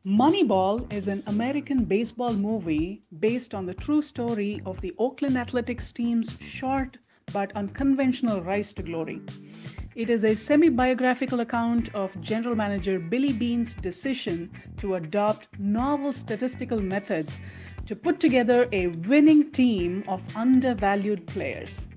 Moneyball is an American baseball movie based on the true story of the Oakland Athletics team's short but unconventional rise to glory. It is a semi biographical account of general manager Billy Beane's decision to adopt novel statistical methods to put together a winning team of undervalued players.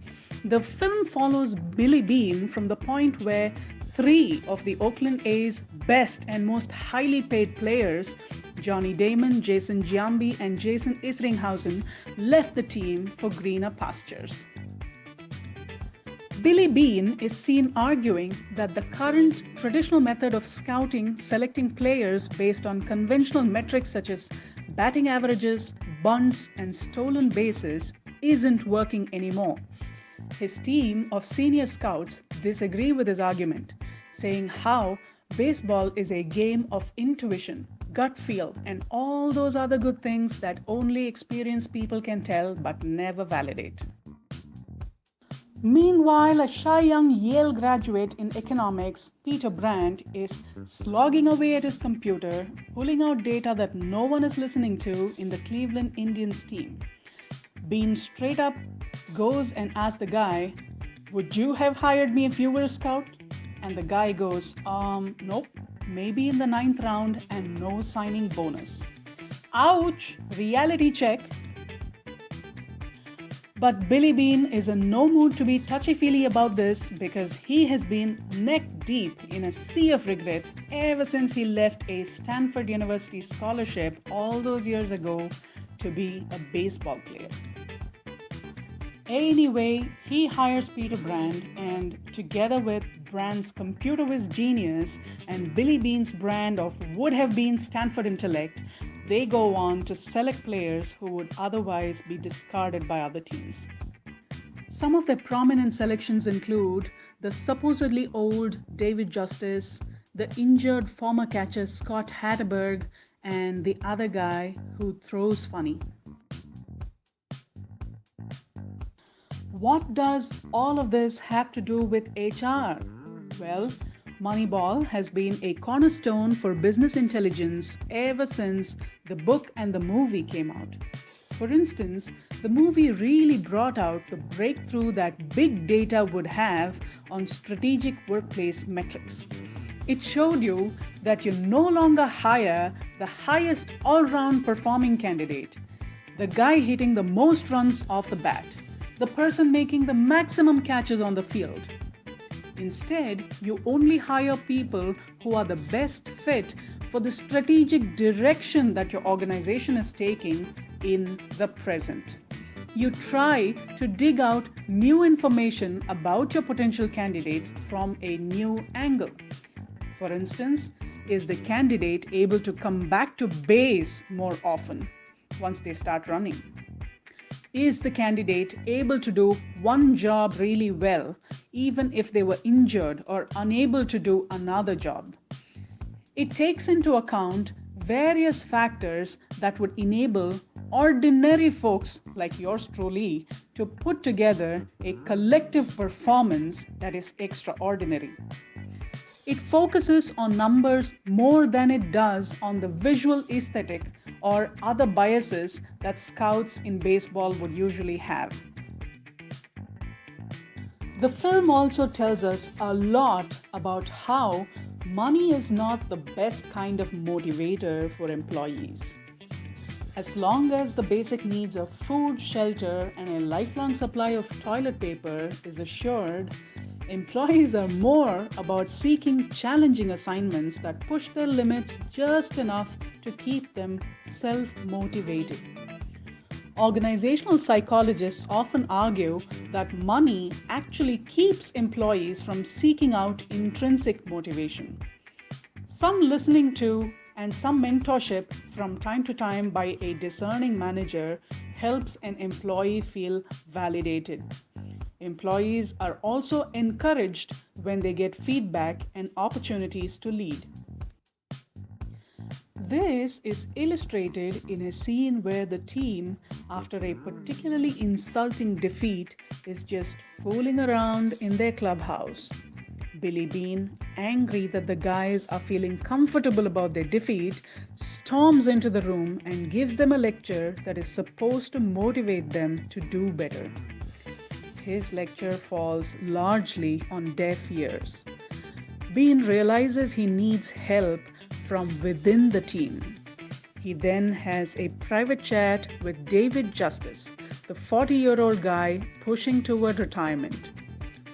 The film follows Billy Beane from the point where three of the Oakland A's best and most highly paid players, Johnny Damon, Jason Giambi, and Jason Isringhausen, left the team for greener pastures. Billy Beane is seen arguing that the current traditional method of scouting, selecting players based on conventional metrics such as batting averages, bunts, and stolen bases isn't working anymore. His team of senior scouts disagree with his argument, saying how baseball is a game of intuition, gut feel, and all those other good things that only experienced people can tell but never validate. Meanwhile, a shy young Yale graduate in economics, Peter Brandt, is slogging away at his computer, pulling out data that no one is listening to in the Cleveland Indians team. Beane straight up goes and asks the guy, "Would you have hired me if you were a scout?" And the guy goes, nope, maybe in the ninth round and no signing bonus. Ouch, reality check. But Billy Beane is in no mood to be touchy-feely about this because he has been neck deep in a sea of regret ever since he left a Stanford University scholarship all those years ago to be a baseball player. Anyway, he hires Peter Brandt, and together with Brandt's computer whiz genius and Billy Beane's brand of would have been Stanford intellect, they go on to select players who would otherwise be discarded by other teams. Some of their prominent selections include the supposedly old David Justice, the injured former catcher Scott Hatteberg, and the other guy who throws funny. What does all of this have to do with HR? Well, Moneyball has been a cornerstone for business intelligence ever since the book and the movie came out. For instance, the movie really brought out the breakthrough that big data would have on strategic workplace metrics. It showed you that you no longer hire the highest all-round performing candidate, the guy hitting the most runs off the bat, the person making the maximum catches on the field. Instead, you only hire people who are the best fit for the strategic direction that your organization is taking in the present. You try to dig out new information about your potential candidates from a new angle. For instance, is the candidate able to come back to base more often once they start running? Is the candidate able to do one job really well, even if they were injured or unable to do another job? It takes into account various factors that would enable ordinary folks like yours truly to put together a collective performance that is extraordinary. It focuses on numbers more than it does on the visual aesthetic or other biases that scouts in baseball would usually have. The film also tells us a lot about how money is not the best kind of motivator for employees. As long as the basic needs of food, shelter, and a lifelong supply of toilet paper is assured, employees are more about seeking challenging assignments that push their limits just enough to keep them self-motivated. Organizational psychologists often argue that money actually keeps employees from seeking out intrinsic motivation. Some listening to and some mentorship from time to time by a discerning manager helps an employee feel validated. Employees are also encouraged when they get feedback and opportunities to lead. This is illustrated in a scene where the team, after a particularly insulting defeat, is just fooling around in their clubhouse. Billy Beane, angry that the guys are feeling comfortable about their defeat, storms into the room and gives them a lecture that is supposed to motivate them to do better. His lecture falls largely on deaf ears. Beane realizes he needs help from within the team. He then has a private chat with David Justice, the 40-year-old guy pushing toward retirement.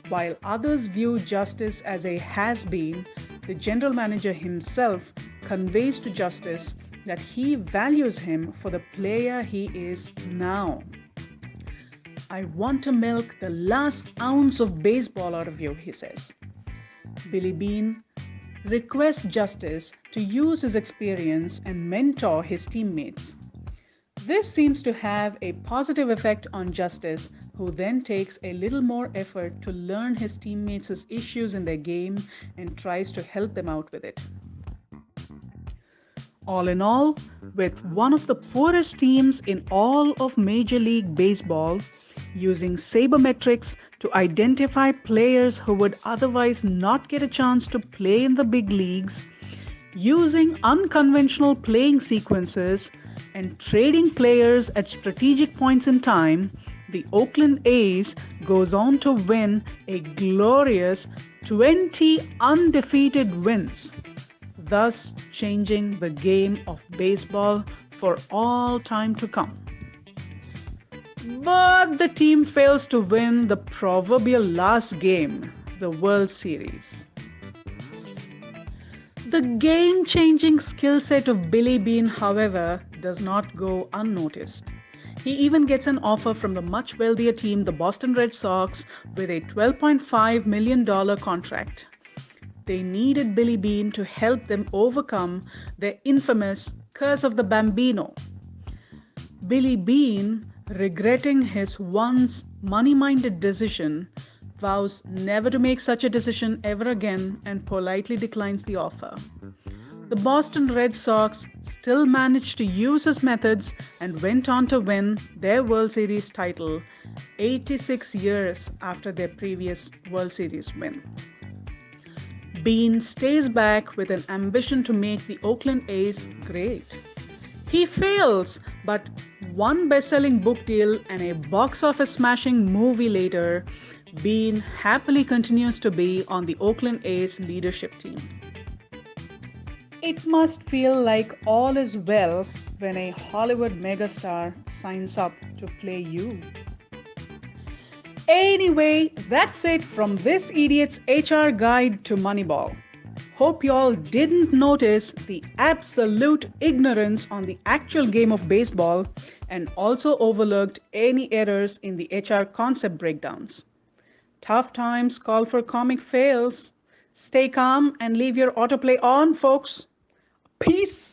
While others view Justice as a has-been, the general manager himself conveys to Justice that he values him for the player he is now. "I want to milk the last ounce of baseball out of you," he says. Billy Beane requests Justice to use his experience and mentor his teammates. This seems to have a positive effect on Justice, who then takes a little more effort to learn his teammates' issues in their game and tries to help them out with it. All in all, with one of the poorest teams in all of Major League Baseball, using sabermetrics to identify players who would otherwise not get a chance to play in the big leagues, using unconventional playing sequences, and trading players at strategic points in time, the Oakland A's goes on to win a glorious 20 undefeated wins, thus changing the game of baseball for all time to come. But the team fails to win the proverbial last game, the World Series. The game-changing skill set of Billy Beane, however, does not go unnoticed. He even gets an offer from the much wealthier team, the Boston Red Sox, with a $12.5 million contract. They needed Billy Beane to help them overcome their infamous curse of the Bambino. Billy Beane, regretting his once money-minded decision, vows never to make such a decision ever again and politely declines the offer. The Boston Red Sox still managed to use his methods and went on to win their World Series title 86 years after their previous World Series win. Beane stays back with an ambition to make the Oakland A's great. He fails, but one best-selling book deal and a box office smashing movie later, Beane happily continues to be on the Oakland A's leadership team. It must feel like all is well when a Hollywood megastar signs up to play you. Anyway, that's it from this idiot's HR guide to Moneyball. Hope y'all didn't notice the absolute ignorance on the actual game of baseball and also overlooked any errors in the HR concept breakdowns. Tough times call for comic fails. Stay calm and leave your autoplay on, folks. Peace.